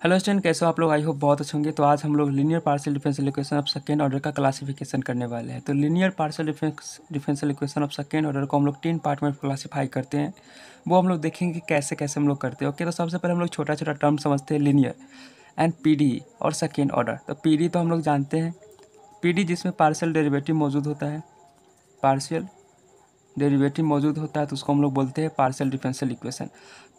Hello student, कैसे हो आप लोग? आई होप बहुत अच्छे होंगे। तो आज हम लोग linear partial differential equation of second order का क्लासिफिकेशन करने वाले हैं। तो linear partial differential equation of second order को हम लोग 3 पार्ट में क्लासीफाई करते हैं। वो हम लोग देखेंगे कि कैसे कैसे हम लोग करते हैं। ओके, तो सबसे पहले हम लोग छोटा छोटा टर्म समझते हैं, लीनियर एंड पीडी और सेकेंड ऑर्डर। तो पीडी तो हम लोग जानते हैं, पीडी जिसमें पार्शियल डेरिवेटिव मौजूद होता है, पार्शियल डेरिवेटिव मौजूद होता है, तो उसको हम लोग बोलते हैं partial differential equation.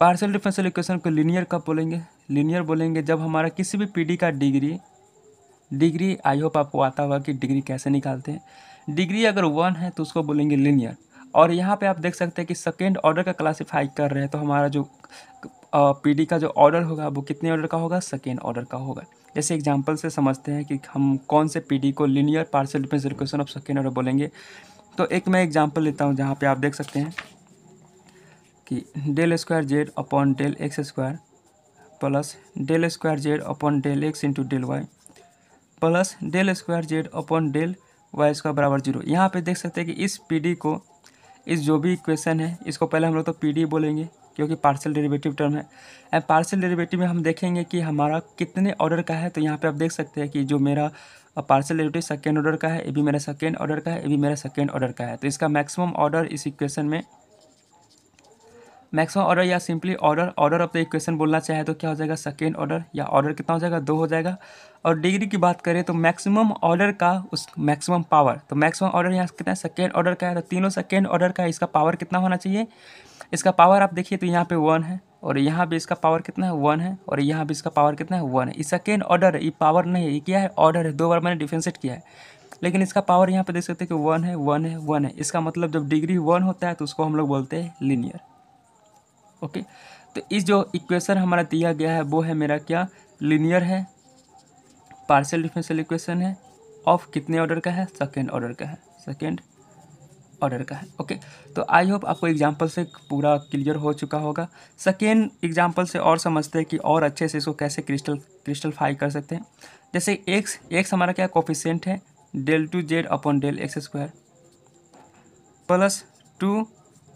Partial differential equation को लीनियर कब बोलेंगे? लीनियर बोलेंगे जब हमारा किसी भी पीडी का डिग्री आई होप आपको आता होगा कि डिग्री कैसे निकालते हैं। डिग्री अगर 1 है तो उसको बोलेंगे लीनियर। और यहाँ पे आप देख सकते हैं कि सेकेंड ऑर्डर का क्लासीफाई कर रहे हैं, तो हमारा जो पीडी का जो ऑर्डर होगा वो कितने ऑर्डर का होगा? सेकेंड ऑर्डर का होगा। जैसे एग्जांपल से समझते हैं कि हम कौन से पीडी को linear partial differential equation of second order बोलेंगे। तो एक मैं एग्जांपल लेता हूँ जहाँ पे आप देख सकते हैं कि del square Z upon del x square plus del square Z upon del x into del Y plus del square Z upon del Y square बराबर 0। यहाँ पे देख सकते हैं कि इस पीडी को, इस जो भी इक्वेशन है, इसको पहले हम लोग तो पीडी बोलेंगे क्योंकि पार्शियल डेरिवेटिव टर्म है। एंड पार्शियल डेरिवेटिव में हम देखेंगे कि हमारा कितने ऑर्डर का है। तो यहाँ पे आप देख सकते हैं कि जो मेरा पार्शियल डेरिवेटिव सेकेंड ऑर्डर का है, ये भी मेरा सेकेंड ऑर्डर का है, ये भी मेरा सेकेंड ऑर्डर का है। तो इसका मैक्सिमम ऑर्डर इस इक्वेशन में, मैक्सिमम ऑर्डर या simply order of the equation बोलना चाहे तो क्या हो जाएगा? Second order. या ऑर्डर कितना हो जाएगा? 2 हो जाएगा। और डिग्री की बात करें तो मैक्सिमम ऑर्डर का उस मैक्सिमम पावर, तो मैक्सिमम ऑर्डर यहाँ कितना है? सेकेंड ऑर्डर का है, तो तीनों सेकेंड ऑर्डर का है। इसका पावर कितना होना चाहिए? इसका पावर आप देखिए तो यहाँ पे 1 है, और यहाँ भी इसका पावर कितना है? 1 है, और यहाँ भी इसका पावर कितना है? 1 है। ये सेकेंड ऑर्डर है, ये पावर नहीं है, ये क्या है? ऑर्डर है। 2 बार मैंने डिफरेंशिएट किया है, लेकिन इसका पावर यहाँ पे देख सकते हैं कि 1 है, 1 है, 1 है। इसका मतलब जब डिग्री 1 होता है तो उसको हम लोग बोलते हैं लीनियर। ओके, तो इस जो इक्वेशन हमारा दिया गया है वो है मेरा क्या? लीनियर है, पार्शियल डिफरेंशियल इक्वेशन है, ऑफ कितने ऑर्डर का है? सेकेंड ऑर्डर का है, सेकेंड ऑर्डर का है। ओके, तो आई होप आपको एग्जांपल से पूरा क्लियर हो चुका होगा। सेकेंड एग्जांपल से और समझते हैं कि और अच्छे से इसको कैसे क्रिस्टलफाई कर सकते हैं। जैसे एक्स हमारा क्या कोफिशिएंट है? Del two Z upon del x square plus 2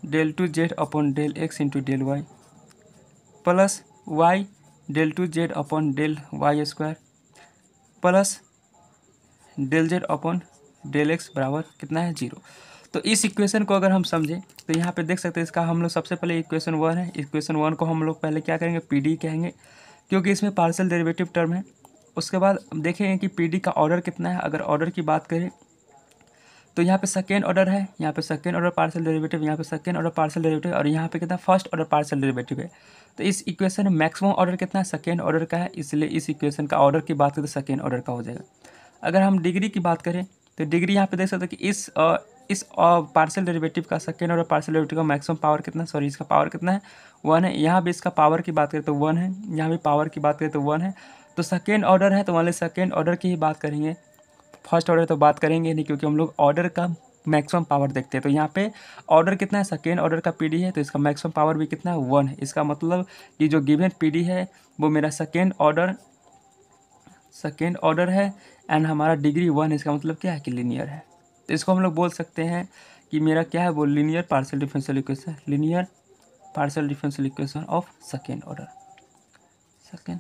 del two Z upon del x into del Y plus Y del two Z upon del Y square plus del Z upon del X बराबर कितना है? 0। तो इस equation को अगर हम समझें तो यहाँ पे देख सकते हैं, इसका हम लोग सबसे पहले इक्वेशन 1 है, इक्वेशन 1 को हम लोग पहले क्या करेंगे? पीडी कहेंगे, क्योंकि इसमें पार्शियल डेरिवेटिव टर्म है। उसके बाद देखेंगे कि पीडी का ऑर्डर कितना है। अगर ऑर्डर की बात करें तो यहाँ पे सेकेंड ऑर्डर है, यहाँ पे सेकेंड ऑर्डर पार्शियल डेरिवेटिव, यहाँ पे सेकेंड ऑर्डर पार्शियल डेरिवेटिव, और यहाँ पे कितना? फर्स्ट ऑर्डर पार्शियल डेरिवेटिव है। तो इस इक्वेशन में मैक्सिमम ऑर्डर कितना है? सेकेंड ऑर्डर का है, इसलिए इस इक्वेशन का ऑर्डर की बात करें तो सेकेंड ऑर्डर का हो जाएगा। अगर हम डिग्री की बात करें तो डिग्री यहाँ पे देख सकते हैं कि इस पार्शियल डेरिवेटिव का, सेकेंड ऑर्डर पार्शियल डेरिवेटिव का मैक्सिमम पावर कितना है? सॉरी, इसका पावर कितना है? 1 है। यहाँ भी इसका पावर की बात करें तो 1 है, यहाँ भी पावर की बात करें तो 1 है। तो सेकेंड ऑर्डर है, तो मान लीजिए सेकेंड ऑर्डर की ही बात करेंगे, फर्स्ट ऑर्डर तो बात करेंगे नहीं, क्योंकि हम लोग ऑर्डर का मैक्सिमम पावर देखते हैं। तो यहाँ पे ऑर्डर कितना है? सेकेंड ऑर्डर का पीडी है, तो इसका मैक्सिमम पावर भी कितना है? 1 है। इसका मतलब कि जो गिवन पीडी है वो मेरा सेकेंड ऑर्डर है, एंड हमारा डिग्री 1 है। इसका मतलब क्या है? कि लीनियर है। तो इसको हम लोग बोल सकते हैं कि मेरा क्या है? वो linear partial differential equation, linear partial differential equation of second order, second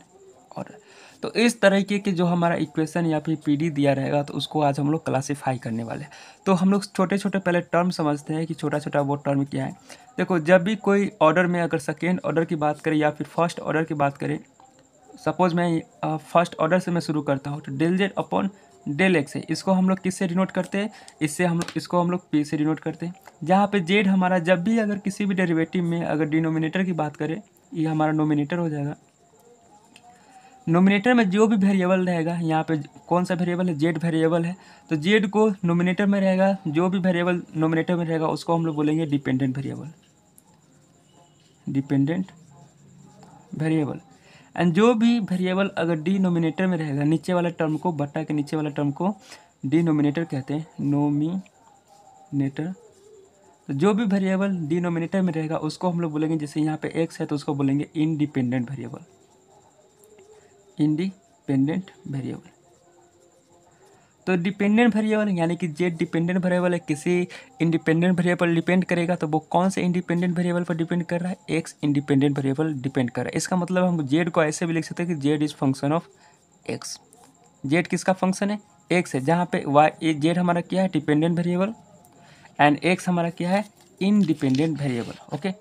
order. तो इस तरीके के जो हमारा इक्वेशन या फिर पीडी दिया रहेगा तो उसको आज हम लोग क्लासीफाई करने वाले हैं। तो हम लोग छोटे छोटे पहले टर्म समझते हैं कि छोटा छोटा वो टर्म क्या है। देखो, जब भी कोई ऑर्डर में अगर सेकेंड ऑर्डर की बात करें या फिर फर्स्ट ऑर्डर की बात करें, सपोज मैं फर्स्ट ऑर्डर से मैं शुरू करता हूँ, तो del Z upon del X है, इसको हम लोग किससे डिनोट करते हैं? इसको हम लोग पी से डिनोट करते हैं। जहाँ पे जेड हमारा जब भी अगर किसी भी डेरिवेटिव में अगर डिनोमिनेटर की बात करें, ये हमारा नोमिनेटर हो जाएगा। नोमिनेटर में जो भी वेरिएबल रहेगा, यहाँ पे कौन सा वेरिएबल है? जेड वेरिएबल है, तो जेड को नोमिनेटर में रहेगा, जो भी वेरिएबल नोमिनेटर में रहेगा उसको हम लोग बोलेंगे dependent variable, dependent variable. And जो भी वेरिएबल अगर डिनोमिनेटर में रहेगा, नीचे वाला टर्म को, बट्टा के नीचे वाला टर्म को डिनोमिनेटर कहते हैं, नोमिनेटर। तो जो भी वेरिएबल डिनोमिनेटर में रहेगा उसको हम लोग बोलेंगे, जैसे यहाँ पे एक्स है तो उसको बोलेंगे इंडिपेंडेंट वेरिएबल, इंडिपेंडेंट वेरिएबल। तो डिपेंडेंट वेरिएबल यानी कि जेड डिपेंडेंट वेरिएबल है, किसी इंडिपेंडेंट वेरिएबल डिपेंड करेगा, तो वो कौन से इंडिपेंडेंट वेरिएबल पर डिपेंड कर रहा है, एक्स इंडिपेंडेंट वेरिएबल डिपेंड कर रहा है। इसका मतलब हम जेड को ऐसे भी लिख सकते हैं कि Z is function of x. Z किसका फंक्शन है, एक्स है, जहाँ पे वाई जेड हमारा क्या है, डिपेंडेंट वेरिएबल, एंड एक्स हमारा क्या है, इंडिपेंडेंट वेरिएबल। ओके,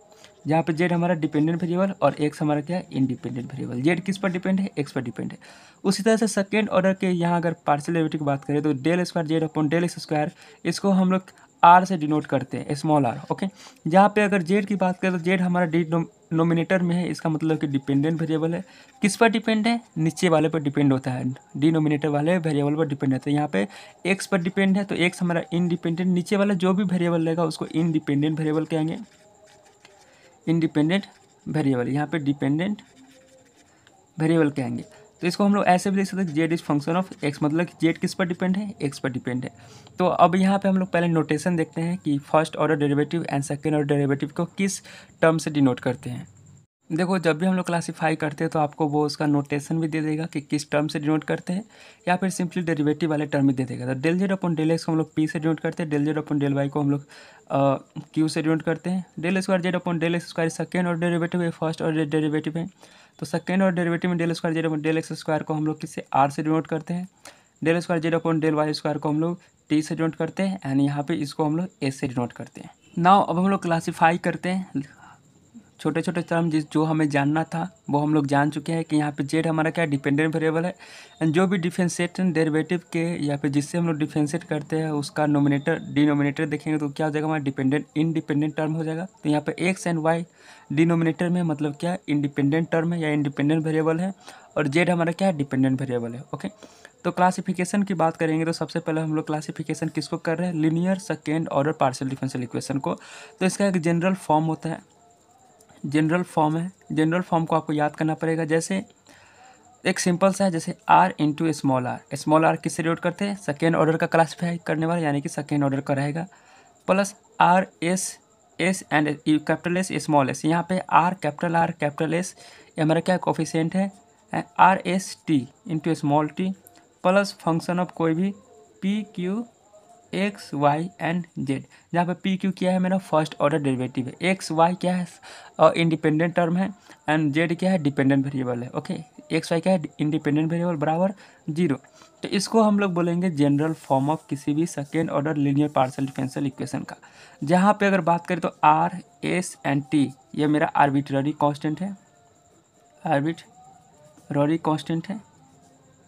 जहाँ पे जेड हमारा डिपेंडेंट वेरिएबल और एक्स हमारा क्या है, इंडिपेंडेंट वेरिएबल। जेड किस पर डिपेंड है, एक्स पर डिपेंड है। उसी तरह से सेकेंड ऑर्डर के यहाँ अगर पार्शियल डेरिवेटिव की बात करें तो del square Z upon del x square, इसको हम लोग आर से डिनोट करते हैं, स्मॉल आर। ओके, जहाँ पे अगर जेड की बात करें तो जेड हमारा डिनोमिनेटर में है, इसका मतलब कि डिपेंडेंट वेरिएबल है। किस पर डिपेंड है, नीचे वाले पर डिपेंड होता है, डिनोमिनेटर वाले वेरिएबल पर डिपेंड होता है। यहाँ पे एक्स पर डिपेंड है तो एक्स हमारा इंडिपेंडेंट, नीचे वाला जो भी वेरिएबल रहेगा उसको इंडिपेंडेंट वेरिएबल कहेंगे, इंडिपेंडेंट वेरिएबल, यहाँ पे डिपेंडेंट वेरिएबल कहेंगे। तो इसको हम लोग ऐसे भी देख सकते हैं, Z is function of x, मतलब कि जेड किस पर डिपेंड है, एक्स पर डिपेंड है। तो अब यहाँ पे हम लोग पहले नोटेशन देखते हैं कि first order derivative and second order derivative को किस टर्म से डिनोट करते हैं। देखो, जब भी हम लोग क्लासीफाई करते हैं तो आपको वो उसका नोटेशन भी दे देगा कि किस टर्म से डिनोट करते हैं, या फिर सिंपली डेरिवेटिव वाले टर्म भी दे देगा। तो del Z upon del X को हम लोग पी से डिनोट करते हैं, del Z upon del Y को हम लोग क्यू से डिनोट करते हैं। Del square Z upon del x square second order derivative है, फर्स्ट ऑर्डर डेरिवेटिव है। तो सेकेंड ऑर्डर डेरिवेटिव में del square Z upon del x square को हम लोग किससे, आर से डिनोट करते हैं। Del square Z upon del Y square को हम लोग टी से डिनोट करते हैं, एंड यहाँ पे इसको हम लोग एस से डिनोट करते हैं। नाउ अब हम लोग क्लासीफाई करते हैं, छोटे छोटे टर्म जो हमें जानना था वो हम लोग जान चुके हैं कि यहाँ पे जेड हमारा क्या डिपेंडेंट वेरिएबल है, एंड जो भी डिफरेंशिएशन डेरिवेटिव के या फिर जिससे हम लोग डिफरेंशिएट करते हैं उसका नोमिनेटर डिनोमिनेटर देखेंगे तो क्या हो जाएगा, हमारा डिपेंडेंट इंडिपेंडेंट टर्म हो जाएगा। तो यहाँ पे एक्स एंड वाई डिनोमिनेटर में मतलब क्या इंडिपेंडेंट टर्म है या इंडिपेंडेंट वेरिएबल है, और जेड हमारा क्या है, डिपेंडेंट वेरिएबल है। ओके, तो क्लासिफिकेशन की बात करेंगे तो सबसे पहले हम लोग क्लासिफिकेशन किसको कर रहे हैं, linear second order partial differential equation को। तो इसका एक जनरल फॉर्म होता है, जनरल फॉर्म है, जनरल फॉर्म को आपको याद करना पड़ेगा। जैसे एक सिंपल सा है, जैसे आर इंटू स्मॉल आर किससे डिनोट करते हैं, सेकेंड ऑर्डर का क्लासीफाई करने वाला यानी कि सेकेंड ऑर्डर का रहेगा, plus R S and capital S small S. यहाँ पे आर कैपिटल एस ये हमारा क्या कोफिशिएंट है, R S T into small T plus function of कोई भी P Q X Y and Z, जहाँ पे पी क्यू क्या है, मेरा फर्स्ट ऑर्डर डेरिवेटिव है, एक्स वाई क्या है इंडिपेंडेंट टर्म है, एंड जेड क्या है डिपेंडेंट वेरिएबल है। ओके, एक्स वाई क्या है इंडिपेंडेंट वेरिएबल बराबर 0। तो इसको हम लोग बोलेंगे जनरल फॉर्म ऑफ किसी भी second order linear partial differential equation का। जहाँ पे अगर बात करें तो आर एस एंड टी ये मेरा आर्बिट्ररी कांस्टेंट है, आर्बिट्ररी कांस्टेंट है,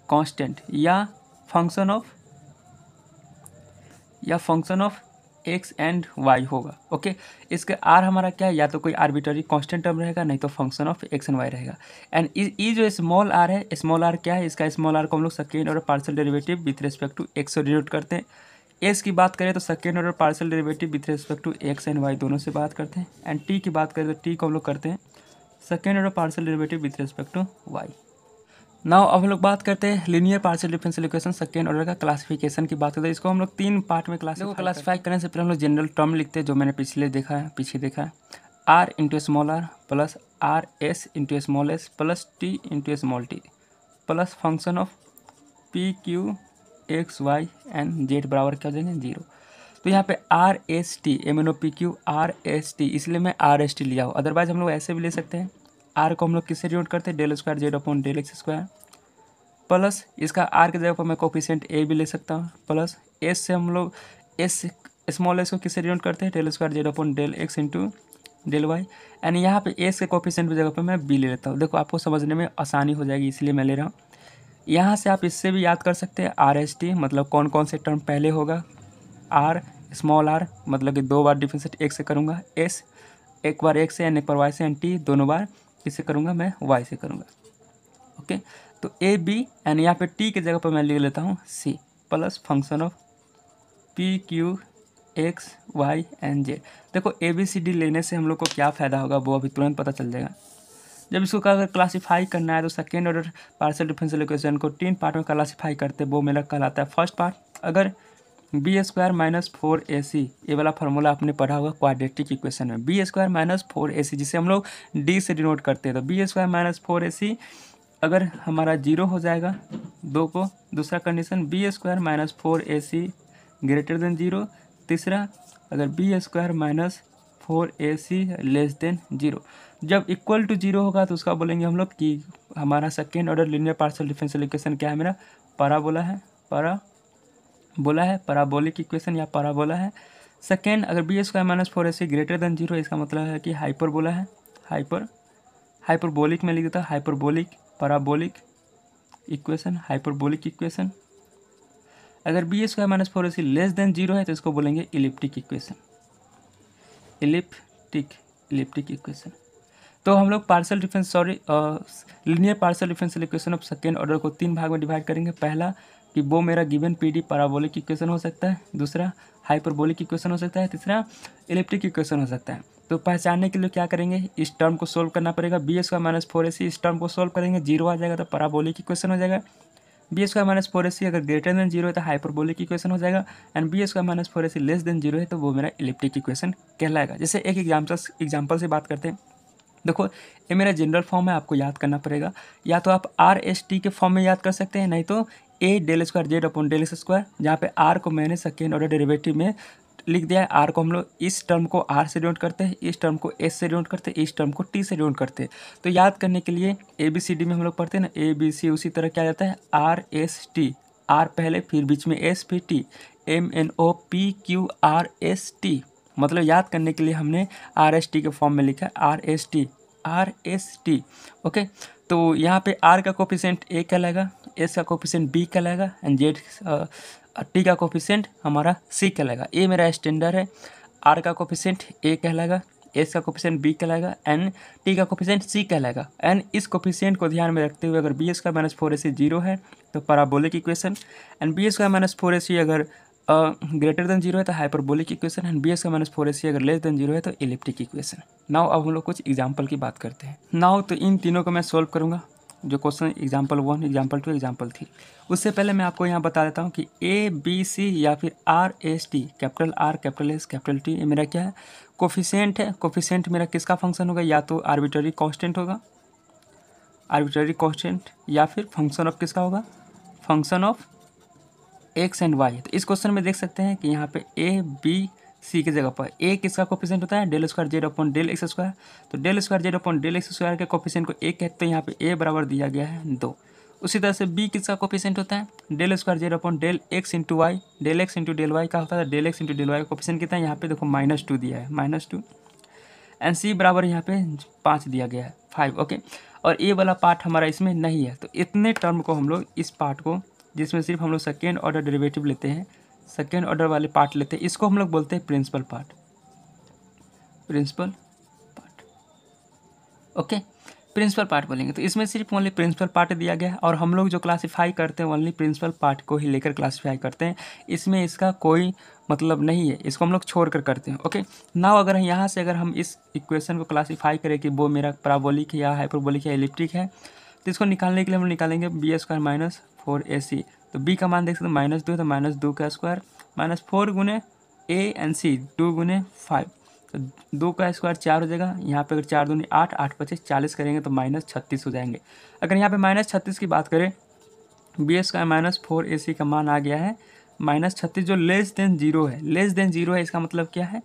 कांस्टेंट या function of x and Y होगा। ओके, इसके आर हमारा क्या है, या तो कोई आर्बिट्ररी कांस्टेंट टर्म रहेगा, नहीं तो function of x and Y रहेगा। एंड ये जो स्मॉल आर है, स्मॉल आर क्या है, इसका स्मॉल आर को हम लोग second order partial derivative with respect to X से डिनोट करते हैं। एस की बात करें तो second order partial derivative with respect to X and Y दोनों से बात करते हैं, एंड टी की बात करें तो टी को हम लोग करते हैं second order partial derivative with respect to Y. Now अब हम लोग बात करते हैं linear partial differential equation second order का क्लासिफिकेशन की बात करते हैं। इसको हम लोग 3 पार्ट में क्लासिफाई करने से पहले हम लोग जनरल टर्म लिखते हैं, जो मैंने पीछे देखा है R into small R plus R S into small S plus T into small T plus function of P Q X Y and Z बराबर क्या हो जाएंगे 0। तो यहाँ पे R S T M P Q R S T, इसलिए मैं are S T लिया हूँ। अदरवाइज हम लोग ऐसे भी ले सकते हैं, आर को हम लोग किससे डिनोट करते हैं, del square Z upon del x square plus इसका आर के जगह पर मैं कोफिशिएंट ए भी ले सकता हूँ, प्लस एस से हम लोग एस स्मॉल एस को किससे डिनोट करते हैं, del square Z upon del x into del Y, and यहाँ पे एस के कोफिशिएंट की जगह पर मैं बी ले लेता हूँ। देखो आपको समझने में आसानी हो जाएगी इसलिए मैं ले रहा हूँ। यहाँ से आप इससे भी याद कर सकते हैं आर एस टी मतलब कौन कौन से टर्म पहले होगा, आर स्मॉल आर मतलब कि 2 बार डिफरेंशिएट एक्स से करूँगा, एस एक बार एक्स से एंड एक बार वाई से, एंड टी दोनों बार किससे करूँगा, मैं वाई से करूँगा। ओके, तो ए बी एंड यहाँ पे टी की जगह पर मैं ले लेता हूँ C plus function of P Q X Y and Z. देखो ए बी सी डी लेने से हम लोग को क्या फ़ायदा होगा वो अभी तुरंत पता चल जाएगा। जब इसको अगर क्लासीफाई करना है तो second order partial differential equation को 3 पार्ट में क्लासीफाई करते हैं, वो मेरा कहलाता है फर्स्ट पार्ट। अगर बी स्क्वायर माइनस 4ac ये वाला फार्मूला आपने पढ़ा होगा क्वाड्रेटिक इक्वेशन में, बी स्क्वायर माइनस 4ac जिसे हम लोग डी से डिनोट करते हैं, तो बी स्क्वायर माइनस 4ac अगर हमारा 0 हो जाएगा, 2 को, दूसरा condition B square minus 4ac greater than 0, तीसरा अगर B square minus 4ac less than 0। जब इक्वल टू 0 होगा तो उसका बोलेंगे हम लोग कि हमारा second order linear partial differential equation क्या है, मेरा पैराबोला है, पैराबोलिक इक्वेशन या पैराबोला है। सेकेंड, अगर B square minus 4ac greater than 0, इसका मतलब है कि हाइपरबोला है, हाइपरबोलिक में लिख देता, hyperbolic, parabolic equation, hyperbolic equation. अगर B square minus 4ac less than 0 है तो इसको बोलेंगे इलिप्टिक इक्वेशन, इलिप्टिक इक्वेशन। तो हम लोग linear partial differential equation of second order को 3 भाग में डिवाइड करेंगे। पहला कि वो मेरा गिवन पीडी पैराबोलिक इक्वेशन हो सकता है, दूसरा हाइपरबोलिक इक्वेशन हो सकता है, तीसरा इलिप्टिक इक्वेशन हो सकता है। तो पहचानने के लिए क्या करेंगे, इस टर्म को सोल्व करना पड़ेगा। बी स्क्वायर माइनस 4ac, इस टर्म को सोल्व करेंगे, 0 आ जाएगा तो पैराबोलिक इक्वेशन हो जाएगा। बी स्क्वायर माइनस 4ac अगर ग्रेटर देन 0 है तो हाइपरबोलिक इक्वेशन हो जाएगा, and B square minus 4ac less than 0 है तो वो मेरा इलिप्टिक इक्वेशन कहलाएगा। जैसे एक एग्जाम्पल से बात करते हैं। देखो ये मेरा जनरल फॉर्म है, आपको याद करना पड़ेगा। या तो आप आर एस टी के फॉर्म में याद कर सकते हैं, नहीं तो A del square Z upon del square, जहाँ पे आर को मैंने सेकेंड ऑर्डर डेरिवेटिव में लिख दिया है। आर को हम लोग इस टर्म को आर से डिनोट करते हैं, इस टर्म को एस से डिनोट करते हैं, इस टर्म को टी से डिनोट करते हैं। तो याद करने के लिए ए बी सी डी में हम लोग पढ़ते हैं ना, ए बी सी, उसी तरह क्या जाता है आर एस टी, आर पहले फिर बीच में एस फिर T, M N O P Q R S T. मतलब याद करने के लिए हमने आर एस टी के फॉर्म में लिखा है आर एस टी। ओके, तो यहाँ पे आर का कोफिशिएंट ए कहलाएगा, एस का कोफिशिएंट बी कहलाएगा, एंड जेड टी का कोफिशिएंट हमारा सी कहलाएगा। ए मेरा स्टैंडर्ड है, आर का कोफिशिएंट ए कहलाएगा, एस का कोफिशिएंट बी कहलाएगा, एंड टी का कोफिशिएंट सी कहलाएगा। एंड इस कोफिशिएंट को ध्यान में रखते हुए अगर बी स्क्वायर माइनस 4ac 0 है तो parabolic equation, and B square minus 4ac अगर ग्रेटर देन 0 है तो hyperbolic equation, and B square minus 4ac अगर लेस देन 0 है तो इलिप्टिक इक्वेशन। नाउ अब हम लोग कुछ एग्जाम्पल की बात करते हैं। नाउ तो इन तीनों को मैं सोल्व करूँगा, जो क्वेश्चन एग्जाम्पल 1, एग्जाम्पल 2, एग्जाम्पल 3। उससे पहले मैं आपको यहाँ बता देता हूँ कि ए बी सी या फिर are S T, capital R capital S capital T, ये मेरा क्या है कोफिशिएंट है। कोफिशिएंट मेरा किसका फंक्शन होगा, या तो आर्बिट्ररी कांस्टेंट होगा, आर्बिट्ररी कांस्टेंट, या फिर फंक्शन ऑफ किसका होगा, function of x and Y. तो इस क्वेश्चन में देख सकते हैं कि यहाँ पे ए बी सी की जगह पर ए किसका कोफिशिएंट होता है del square Z upon del x square. तो del square Z upon del x square के कोफिशिएंट को एक कहते हैं, यहाँ पे ए बराबर दिया गया है 2। उसी तरह से बी किसका कोफिशिएंट होता है del square Z upon del x into Y, del x into del Y का होता है del x into del Y का कोफिशिएंट कितना है, यहाँ पे देखो -2 दिया है, -2, एंड सी बराबर यहाँ पे 5 दिया गया है 5। ओके, और ए वाला पार्ट हमारा इसमें नहीं है। तो इतने टर्म को हम लोग इस पार्ट को, जिसमें सिर्फ हम लोग सेकेंड ऑर्डर डेरिवेटिव लेते हैं, सेकेंड ऑर्डर वाले पार्ट लेते हैं, इसको हम लोग बोलते हैं principal part, okay, principal part बोलेंगे। तो इसमें सिर्फ ओनली प्रिंसिपल पार्ट दिया गया है, और हम लोग जो क्लासीफाई करते हैं ओनली प्रिंसिपल पार्ट को ही लेकर क्लासीफाई करते हैं, इसमें इसका कोई मतलब नहीं है, इसको हम लोग छोड़ कर करते हैं। ओके, नाउ अगर यहाँ से अगर हम इस इक्वेशन को क्लासीफाई करें कि वो मेरा पैराबोलिक है या हाइपरबोलिक है, इलिप्टिक है, तो इसको निकालने के लिए हम निकालेंगे बी स्क्वायर माइनस 4ac। तो b का मान देख सकते हैं -2 तो -2 का स्क्वायर, -4 गुने a एंड c 2 गुने 5, तो 2 का स्क्वायर 4 हो जाएगा। यहाँ पे अगर 4 दूनी 8, 8 25 40 करेंगे तो -36 हो जाएंगे। अगर यहाँ पे -36 की बात करें, बी स्क्वायर माइनस 4ac का मान आ गया है -36, जो लेस देन 0 है, लेस देन 0 है, इसका मतलब क्या है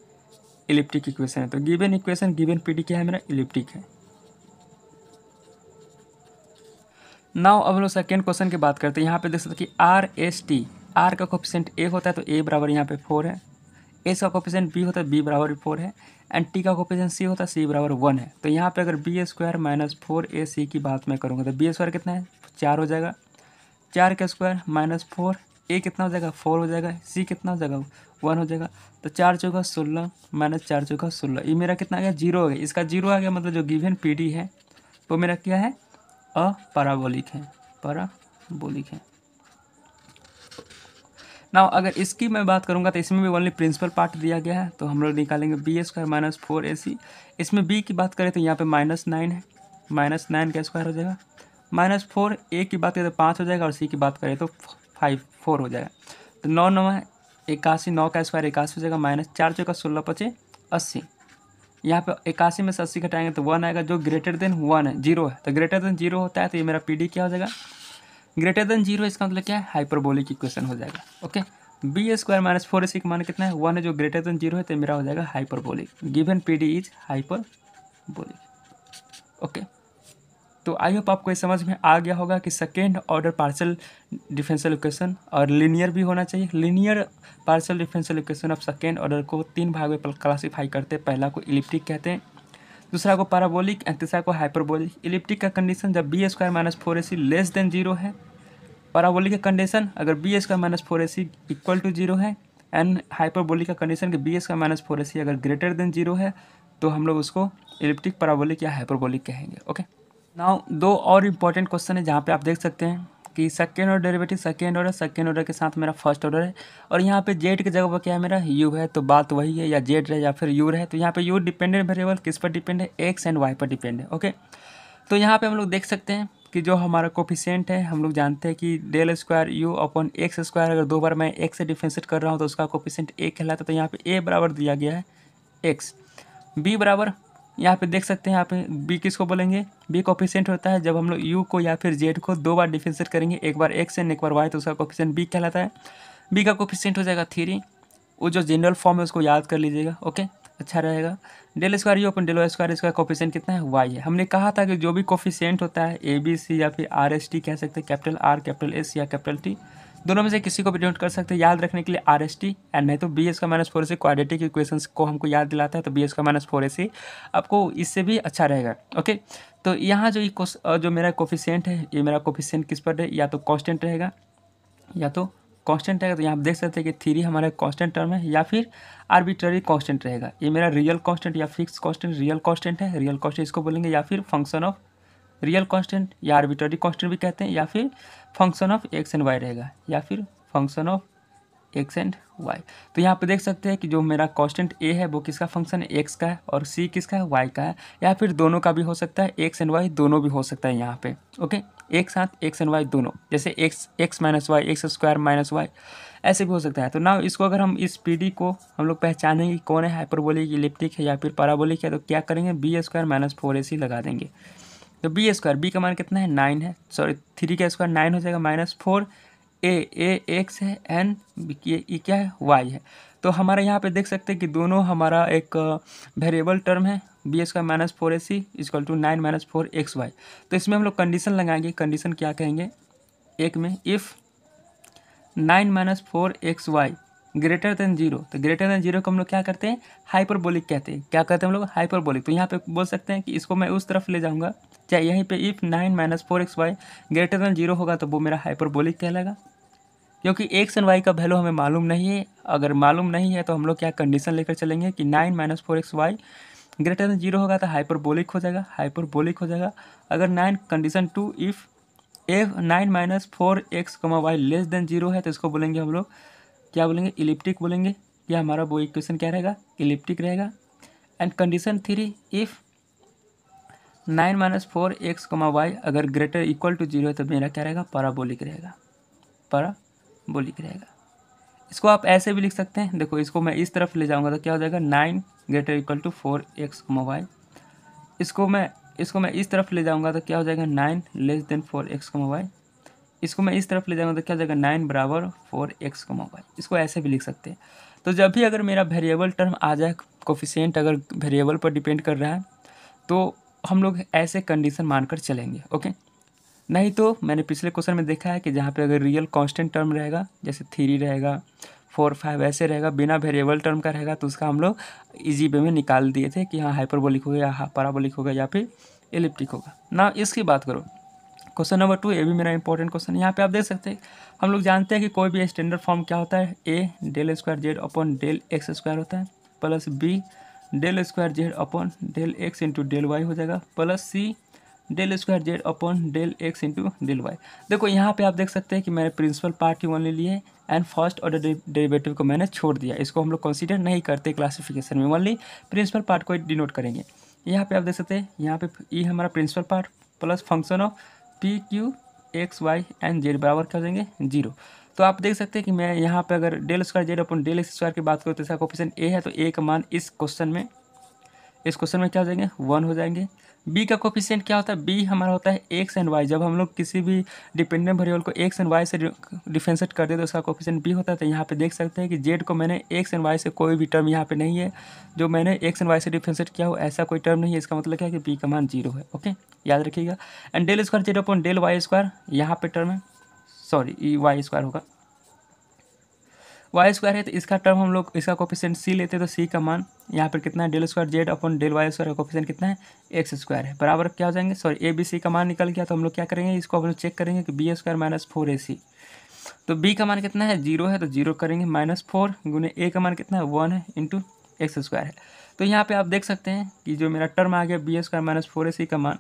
इलिप्टिक इक्वेशन है। तो गिवन इक्वेशन गिवन पीडी क्या है मेरा इलिप्टिक है। नाउ अब हम लोग सेकेंड क्वेश्चन की बात करते हैं। यहाँ पे देख सकते हैं कि आर एस टी, आर का कोफिशिएंट ए होता है तो ए बराबर यहाँ पे 4 है, एस का कोफिशिएंट बी होता है बी बराबर 4 है, एंड टी का कोफिशिएंट सी होता है सी बराबर 1 है। तो यहाँ पे अगर बी स्क्वायर माइनस 4ac की बात मैं करूँगा तो बी स्क्वायर कितना है 4 हो जाएगा, 4 का स्क्वायर -4, ए कितना हो जाएगा 4 हो जाएगा, सी कितना हो जाएगा 1 हो जाएगा। तो 4 चौका 16 -4 चौका 16, ये मेरा कितना आ गया 0 हो गया। इसका 0 आ गया, मतलब जो गिवन पीडी है वो मेरा क्या है पैराबोलिक है, पैराबोलिक है। नाउ अगर इसकी मैं बात करूंगा तो इसमें भी ओनली प्रिंसिपल पार्ट दिया गया है, तो हम लोग निकालेंगे बी स्क्वायर माइनस 4ac। इसमें बी की बात करें तो यहाँ पे -9 है, -9 का स्क्वायर हो जाएगा, -4, ए की बात करें तो 5 हो जाएगा, और सी की बात करें तो 4 हो जाएगा। तो 9 9 81, 9 का स्क्वायर 81 हो जाएगा, -4 चौका 16 25 80। यहाँ पे 81 में से 80 घटाएंगे तो 1 आएगा, जो ग्रेटर देन 1 है 0 है, तो ग्रेटर देन 0 होता है तो ये मेरा पीडी क्या हो जाएगा ग्रेटर देन जीरो इसका मतलब क्या है, हाइपरबोलिक इक्वेशन हो जाएगा। Okay, B square minus 4ac का मान कितना है 1 है, जो ग्रेटर देन जीरो है तो मेरा हो जाएगा hyperbolic. Given P D is hyperbolic. Okay, तो आई होप आपको ये समझ में आ गया होगा कि second order partial differential equation और लीनियर भी होना चाहिए। Linear partial differential equation of second order को 3 भाग में क्लासीफाई करते हैं। पहला को इलिप्टिक कहते हैं, दूसरा को पैराबोलिक एंड तीसरा को हाइपरबोलिक। इलिप्टिक का कंडीशन जब B square minus 4ac less than zero है। पैराबोलिक का कंडीशन अगर B square minus 4ac equal to zero है। एंड हाइपरबोलिक का कंडीशन कि बी स्क्वायर माइनस 4ac अगर ग्रेटर देन जीरो है तो हम लोग उसको इलिप्टिक, पैराबोलिक या हाइपरबोलिक कहेंगे। ओके, नाउ 2 और इम्पॉर्टेंट क्वेश्चन है जहाँ पे आप देख सकते हैं कि second order derivative second order के साथ मेरा फर्स्ट ऑर्डर है, और यहाँ पे जेड की जगह पर क्या है मेरा यू है, तो बात वही है, या जेड रहे या फिर यू रहे। तो यहाँ पे यू डिपेंडेंट वेरिएबल किस पर डिपेंड है, एक्स एंड वाई पर डिपेंड है। ओके, तो यहाँ पे हम लोग देख सकते हैं कि जो हमारा कोफिशिएंट है, हम लोग जानते हैं कि del square U upon X square, अगर 2 बार मैं एक्स से डिफरेंशिएट कर रहा हूँ तो उसका कोफिशिएंट ए कहलाता है। तो यहाँ पे ए बराबर दिया गया है एक्स, बी बराबर यहाँ पे देख सकते हैं, यहाँ पे बी किसको बोलेंगे, बी कोफिशिएंट होता है जब हम लोग यू को या फिर जेड को 2 बार डिफरेंशिएट करेंगे, एक बार एक्स एंड एक बार वाई, तो उसका कोफिशिएंट बी कहलाता है। बी का कोफिशिएंट हो जाएगा 3, वो जो जनरल फॉर्म है उसको याद कर लीजिएगा। ओके, अच्छा रहेगा। Del square U upon del Y square, इसका कोफिशिएंट कितना है वाई है। हमने कहा था कि जो भी कोफिशिएंट होता है ए बी सी या फिर आर एस टी कह सकते हैं, कैपिटल आर कैपिटल एस या कैपिटल टी, दोनों में से किसी को भी डिनोट कर सकते हैं। याद रखने के लिए आर एस टी, एंड नहीं तो बी एस का माइनस 4ac क्वाड्रेटिक इक्वेशंस को हमको याद दिलाता है, तो बी एस का माइनस 4ac आपको इससे भी अच्छा रहेगा। ओके, तो यहाँ जो मेरा कोफिशिएंट है, ये मेरा कोफिशिएंट किस पर है, या तो कांस्टेंट रहेगा या तो कांस्टेंट रहेगा। तो यहाँ आप देख सकते हैं कि 3 हमारा कांस्टेंट टर्म है या फिर आर्बिट्ररी कांस्टेंट रहेगा। ये मेरा रियल कांस्टेंट या फिक्स कांस्टेंट, रियल कांस्टेंट है, रियल कांस्टेंट इसको बोलेंगे, या फिर फंक्शन ऑफ रियल कांस्टेंट या आर्बिट्ररी कांस्टेंट भी कहते हैं, या फिर function of x and Y रहेगा, या फिर function of x and Y. तो यहाँ पे देख सकते हैं कि जो मेरा कांस्टेंट ए है वो किसका फंक्शन है, एक्स का है, और सी किसका है, वाई का है, या फिर दोनों का भी हो सकता है, एक्स एंड वाई दोनों भी हो सकता है यहाँ पे। ओके, एक साथ एक्स एंड वाई दोनों, जैसे X minus Y, X square minus Y, ऐसे भी हो सकता है। तो ना इसको अगर हम इस पी डी को हम लोग पहचानेंगे कौन है, हाइपरबोलिक, इलिप्टिक है या फिर पैराबोलिक है, तो क्या करेंगे, बी स्क्वायर माइनस 4ac लगा देंगे। तो बी स्क्वायर, बी का मान कितना है 9 है, सॉरी 3 का स्क्वायर 9 हो जाएगा, माइनस 4 ए एक्स है, एन ये क्या है वाई है। तो हमारे यहाँ पे देख सकते हैं कि दोनों हमारा एक वेरिएबल टर्म है, B square minus 4ac equal to 9 minus 4xy। तो इसमें हम लोग कंडीशन लगाएंगे, कंडीशन क्या कहेंगे, एक में if 9 minus 4xy greater than zero, तो ग्रेटर देन जीरो को हम लोग क्या करते हैं, हाइपरबोलिक कहते हैं। क्या कहते हैं हम लोग, हाइपरबोलिक। तो यहाँ पे बोल सकते हैं कि इसको मैं उस तरफ ले जाऊँगा, चाहे यहीं पे if 9 minus 4xy greater than zero होगा तो वो मेरा हाइपरबोलिक कहलाएगा, क्योंकि एक्स एंड वाई का वैल्यू हमें मालूम नहीं है। अगर मालूम नहीं है तो हम लोग क्या कंडीशन लेकर चलेंगे कि 9 minus 4xy greater than zero होगा तो हाइपरबोलिक हो जाएगा, हाइपरबोलिक हो जाएगा। अगर 9 condition 2 if 9 minus 4x, Y less than zero है तो इसको बोलेंगे हम लोग, क्या बोलेंगे, इलिप्टिक बोलेंगे। या हमारा वो इक्वेशन क्या रहेगा, इलिप्टिक रहेगा। And condition 3 if 9 minus 4x, Y अगर ग्रेटर इक्वल टू जीरो है तो मेरा क्या रहेगा, पैराबोलिक रहेगा, पैराबोलिक रहेगा। इसको आप ऐसे भी लिख सकते हैं, देखो इसको मैं इस तरफ ले जाऊंगा तो क्या हो जाएगा, 9 greater equal to 4x, Y. इसको मैं इस तरफ ले जाऊंगा तो क्या हो जाएगा, 9 लेस देन 4x, वाई। इसको मैं इस तरफ ले जाऊंगा तो क्या हो जाएगा, 9 बराबर 4x, वाई। इसको ऐसे भी लिख सकते हैं। तो जब भी अगर मेरा वेरिएबल टर्म आ जाए, कोफिशिएंट अगर वेरिएबल पर डिपेंड कर रहा है, तो हम लोग ऐसे कंडीशन मानकर चलेंगे। ओके, नहीं तो मैंने पिछले क्वेश्चन में देखा है कि जहाँ पे अगर रियल कांस्टेंट टर्म रहेगा, जैसे 3 रहेगा, 4 5 ऐसे रहेगा, बिना वेरिएबल टर्म का रहेगा, तो उसका हम लोग इजी वे में निकाल दिए थे कि हाँ हाइपरबोलिक होगा या पैराबोलिक होगा या फिर एलिप्टिक होगा ना। इसकी बात करो, क्वेश्चन नंबर 2, ये भी मेरा इंपॉर्टेंट क्वेश्चन। यहाँ पे आप देख सकते हैं, हम लोग जानते हैं कि कोई भी स्टैंडर्ड फॉर्म क्या होता है, A del square Z upon del x square होता है, plus B del square Z upon del x into del y हो जाएगा, plus C del square Z upon del x into del y. देखो यहाँ पे आप देख सकते हैं कि मैंने प्रिंसिपल पार्ट ही ओनली लिए एंड फर्स्ट ऑर्डर डेरिवेटिव को मैंने छोड़ दिया। इसको हम लोग कंसीडर नहीं करते क्लासिफिकेशन में, ओनली प्रिंसिपल पार्ट को डिनोट करेंगे। यहाँ पे आप देख सकते हैं, यहाँ पे ये हमारा principal part plus function of P Q X Y and Z बराबर क्या हो जाएंगे, 0। तो आप देख सकते हैं कि मैं यहाँ पे अगर डेल स्क्वायर जेड अपन डेल एक्स स्क्वायर की बात करूँ तो इसका कोफिशिएंट ए है, तो ए का मान इस क्वेश्चन में इस क्वेश्चन में क्या हो जाएंगे 1 हो जाएंगे। बी का कोफिशिएंट क्या होता है, बी हमारा होता है एक्स एंड वाई। जब हम लोग किसी भी डिपेंडेंट वेरिएबल को एक्स एंड वाई से डिफरेंशिएट करते हैं तो उसका कोफिशिएंट बी होता है। तो यहाँ पे देख सकते हैं कि जेड को मैंने एक्स एंड वाई से, कोई भी टर्म यहाँ पे नहीं है जो मैंने एक्स एंड वाई से डिफरेंशिएट किया हो, ऐसा कोई टर्म नहीं है। इसका मतलब क्या है कि बी का मान 0 है। ओके, याद रखिएगा। And del square Z upon del Y square, यहाँ पे टर्म है, सॉरी वाई स्क्वायर होगा, वाई स्क्वायर है तो इसका टर्म हम लोग इसका कोफिशिएंट सी लेते हैं तो सी का मान यहाँ पर कितना है, del square Z upon del Y square का कोफिशिएंट कितना है, एक्स स्क्वायर है, बराबर क्या हो जाएंगे, सॉरी ए बी सी का मान निकल गया। तो हम लोग क्या करेंगे, इसको हम लोग चेक करेंगे कि बी स्क्वायर माइनस 4ac, तो बी का मान कितना है 0 है तो 0 करेंगे, -4 गुने ए का मान कितना है 1 है इंटू एक्स स्क्वायर है। तो यहाँ पे आप देख सकते हैं कि जो मेरा टर्म आ गया बी स्क्वायर माइनस 4ac का मान,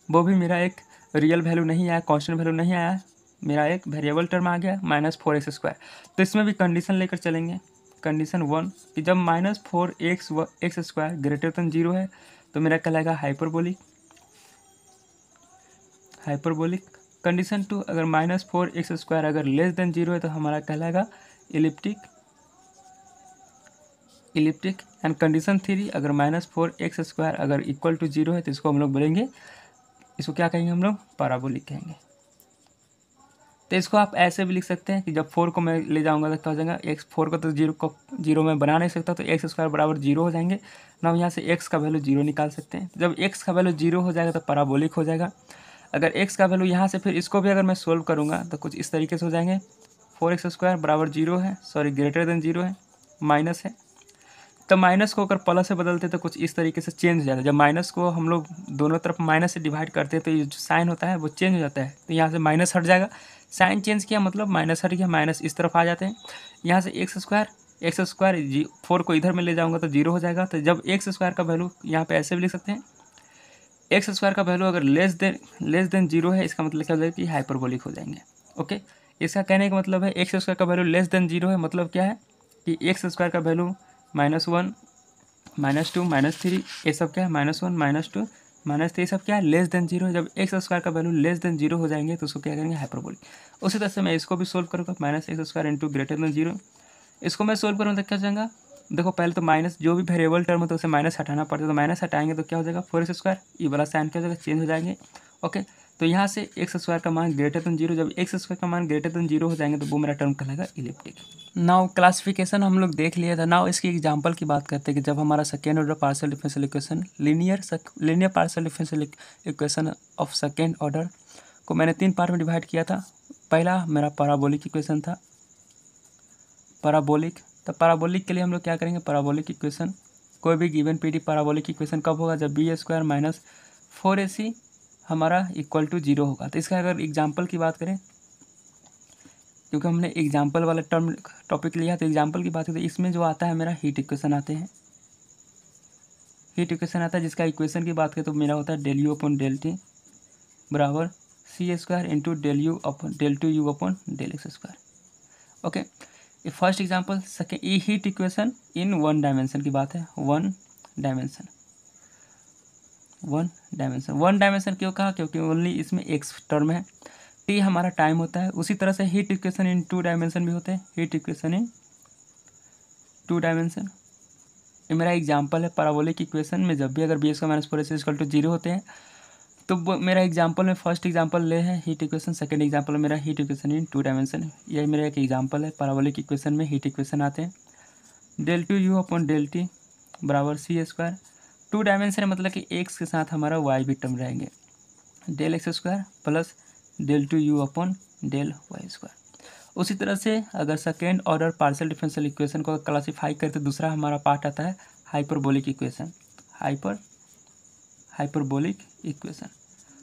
वो भी मेरा एक रियल वैल्यू नहीं आया, कांस्टेंट वैल्यू नहीं आया, मेरा एक वेरिएबल टर्म आ गया -4x स्क्वायर। तो इसमें भी कंडीशन लेकर चलेंगे, कंडीशन 1 कि जब -4x स्क्वायर ग्रेटर देन 0 है तो मेरा कहलाएगा हाइपरबोलिक। कंडीशन 2 अगर -4x स्क्वायर अगर लेस देन 0 है तो हमारा कहलाएगा इलिप्टिक। एंड कंडीशन 3 अगर -4x स्क्वायर अगर इक्वल टू 0 है तो इसको हम लोग बोलेंगे, इसको क्या कहेंगे हम लोग, पैराबोलिक कहेंगे। तो इसको आप ऐसे भी लिख सकते हैं कि जब 4 को मैं ले जाऊंगा तो क्या हो जाएगा, एक्स 4 को तो 0 में बना नहीं सकता, तो एक्स स्क्वायर बराबर 0 हो जाएंगे ना, यहाँ से एक्स का वैल्यू 0 निकाल सकते हैं। जब एक्स का वैल्यू 0 हो जाएगा तो पैराबोलिक हो जाएगा। अगर एक्स का वैल्यू यहाँ से फिर इसको भी अगर मैं सोल्व करूँगा तो कुछ इस तरीके से हो जाएंगे, 4x स्क्वायर बराबर 0 है, सॉरी ग्रेटर देन 0 है, माइनस है, तो माइनस को अगर प्लस से बदलते तो कुछ इस तरीके से चेंज हो जाता है। जब माइनस को हम लोग दोनों तरफ माइनस से डिवाइड करते हैं तो ये जो साइन होता है वो चेंज हो जाता है, तो यहाँ से माइनस हट जाएगा, साइन चेंज किया मतलब माइनस हट गया, माइनस इस तरफ आ जाते हैं। यहाँ से एक्स स्क्वायर 4 को इधर में ले जाऊँगा तो 0 हो जाएगा। तो जब एक्स स्क्वायर का वैल्यू यहाँ पे ऐसे भी लिख सकते हैं, एक्स स्क्वायर का वैल्यू अगर लेस देन 0 है, इसका मतलब क्या हो जाएगा कि हाइपरबोलिक हो जाएंगे। ओके, इसका कहने का मतलब है एक्स स्क्वायर का वैल्यू लेस देन 0 है, मतलब क्या है कि एक्स स्क्वायर का वैल्यू -1 -2 -3 ये सब क्या है, -1 -2 -3 सब क्या है लेस देन 0 है। जब एक्स स्क्वायर का वैल्यू लेस देन 0 हो जाएंगे तो उसको क्या करेंगे, हाइपरबोलिक। उसी तरह से मैं इसको भी सोल्व करूँगा, -x square into greater than 0, इसको मैं सोल्व करूँ तो क्या हो जाएगा, देखो पहले तो माइनस जो भी वेरिएबल टर्म है तो उसे माइनस हटाना पड़ता है, तो माइनस हटाएंगे तो क्या हो जाएगा 4x स्क्वायर, ये वाला साइन क्या हो जाएगा चेंज हो जाएंगे। ओके, तो यहाँ से एक्स स्क्वायर का मान ग्रेटर देन 0, जब एक्स स्क्वायर का मान ग्रेटर देन 0 हो जाएंगे तो वो मेरा टर्म कहलाएगा इलिप्टिक। नाउ क्लासिफिकेशन हम लोग देख लिया था। नाउ इसकी एग्जांपल की बात करते हैं कि जब हमारा second order partial differential equation linear partial differential equation of second order को मैंने 3 पार्ट में डिवाइड किया था। पहला मेरा पैराबोलिक इक्वेशन था, पैराबोलिक। तो पैराबोलिक के लिए हम लोग क्या करेंगे, पैराबोलिक इक्वेशन कोई भी गिवन पीडी पैराबोलिक इक्वेशन कब होगा, जब बी स्क्वायर माइनस 4ac हमारा इक्वल टू 0 होगा। तो इसका अगर एग्जांपल की बात करें, क्योंकि हमने एग्जांपल वाला टॉपिक लिया, तो एग्जांपल की बात करें तो इसमें जो आता है मेरा हीट इक्वेशन आते हैं, हीट इक्वेशन आता है जिसका इक्वेशन की बात करें तो मेरा होता है del u upon del T बराबर सी square into del u upon del two you upon del x square. Okay, ये फर्स्ट एग्जांपल। सेकेंड, ये हीट इक्वेशन इन 1 डायमेंशन की बात है, 1 डायमेंशन क्यों कहा, क्योंकि ओनली इसमें एक्स टर्म है, टी हमारा टाइम होता है। उसी तरह से हीट इक्वेशन इन 2 डायमेंशन भी होते हैं, हीट इक्वेशन इन 2 डायमेंशन। ये मेरा एग्जांपल है पैराबोलिक इक्वेशन में जब भी अगर B square minus 4ac equal to 0 होते हैं तो वो मेरा एग्जांपल में फर्स्ट एग्जांपल ले है हीट इक्वेशन, सेकंड एग्जांपल मेरा हीट इक्वेशन इन 2 डायमेंशन। यही मेरा एक एग्जांपल है, पैराबोलिक इक्वेशन में हीट इक्वेशन आते हैं, del two you upon del T बराबर सी स्क्वायर। 2 डायमेंशन मतलब कि एक्स के साथ हमारा वाई भी टर्म रहेंगे, del x square plus del two you upon del Y square. उसी तरह से अगर second order partial differential equation को क्लासीफाई करें तो दूसरा हमारा पार्ट आता है हाइपरबोलिक इक्वेशन,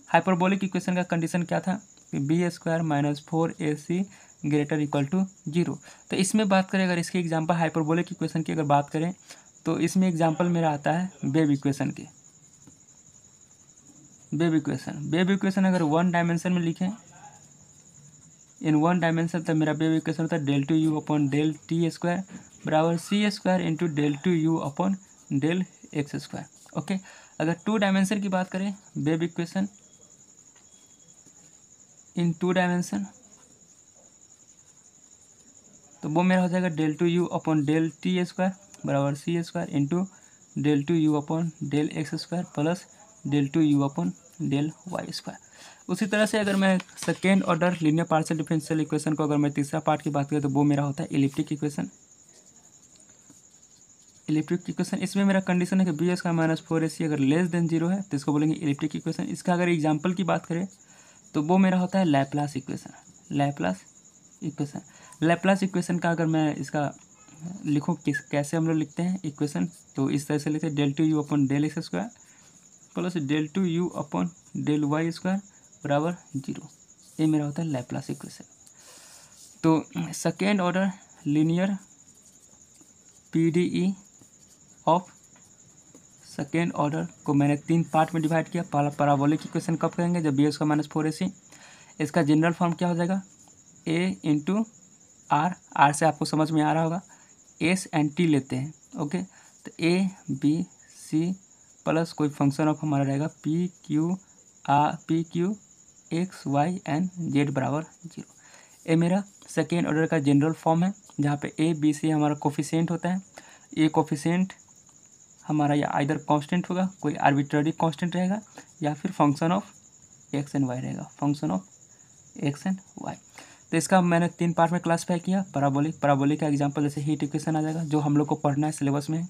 हाइपरबोलिक इक्वेशन का कंडीशन क्या था कि B square minus 4ac greater equal to 0। तो इसमें बात करें अगर इसकी एग्जांपल हाइपरबोलिक इक्वेशन की अगर बात करें तो इसमें एग्जांपल मेरा आता है वेव इक्वेशन की। वेव इक्वेशन अगर 1 डायमेंशन में लिखें, इन 1 डायमेंशन तब मेरा वेव इक्वेशन होता है del two you upon del t square बराबर सी square into del two you upon del x square. Okay, अगर 2 डायमेंशन की बात करें वेव इक्वेशन इन 2 डायमेंशन तो वो मेरा हो जाएगा del two you upon del t square बराबर सी square into del two you upon del x square plus del two you upon del Y square. उसी तरह से अगर मैं second order linear partial differential equation को अगर मैं तीसरा पार्ट की बात करूँ तो वो मेरा होता है इलिप्टिक इक्वेशन। इलिप्टिक इक्वेशन इसमें मेरा कंडीशन है कि बी स्क्वायर माइनस 4ac अगर लेस देन 0 है तो इसको बोलेंगे इलिप्टिक इक्वेशन। इसका अगर एग्जाम्पल की बात करें तो वो मेरा होता है Laplace equation. Laplace equation, Laplace equation का अगर मैं इसका लिखूँ कैसे हम लोग लिखते हैं इक्वेशन, तो इस तरह से लिखते हैं del two you upon del x square plus del two you upon del Y square बराबर 0। ये मेरा होता है लैप्लास इक्वेशन। तो second order linear PDE of second order को मैंने 3 पार्ट में डिवाइड किया। पैराबोलिक इक्वेशन कब करेंगे, जब बी स्क्वायर माइनस 4ac। इसका जनरल फॉर्म क्या हो जाएगा, ए इंटू आर से आपको समझ में आ रहा होगा, एस एंड टी लेते हैं। ओके, तो ए बी सी प्लस कोई फंक्शन ऑफ हमारा रहेगा P Q X Y and Z बराबर 0। ये मेरा सेकेंड ऑर्डर का जनरल फॉर्म है, जहाँ पे ए बी सी हमारा कोफिशिएंट होता है। ए कोफिशिएंट हमारा या आइदर कांस्टेंट होगा, कोई आर्बिट्ररी कांस्टेंट रहेगा, या फिर function of x and Y रहेगा, function of x and Y. तो इसका मैंने 3 पार्ट में क्लासीफाई किया। पैराबोलिक का एग्जांपल जैसे हीट इक्वेशन आ जाएगा, जो हम लोग को पढ़ना है सिलेबस में।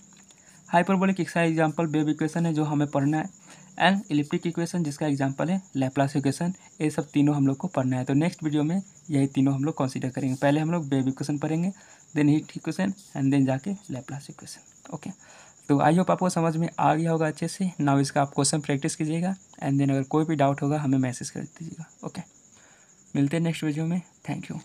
हाइपरबोलिक इसका एग्जांपल वेव इक्वेशन है, जो हमें पढ़ना है। एंड इलिप्टिक इक्वेशन जिसका एग्जांपल है लैप्लास इक्वेशन। ये सब तीनों हम लोग को पढ़ना है। तो नेक्स्ट वीडियो में यही तीनों हम लोग कंसीडर करेंगे। पहले हम लोग वेव इक्वेशन पढ़ेंगे, then heat equation and then जाके लैप्लास इक्वेशन। ओके, तो आई होप आपको समझ में आ गया होगा अच्छे से। नाउ इसका आप क्वेश्चन प्रैक्टिस कीजिएगा एंड देन अगर कोई भी डाउट होगा हमें मैसेज कर दीजिएगा। ओके, मिलते हैं नेक्स्ट वीडियो में। Thank you.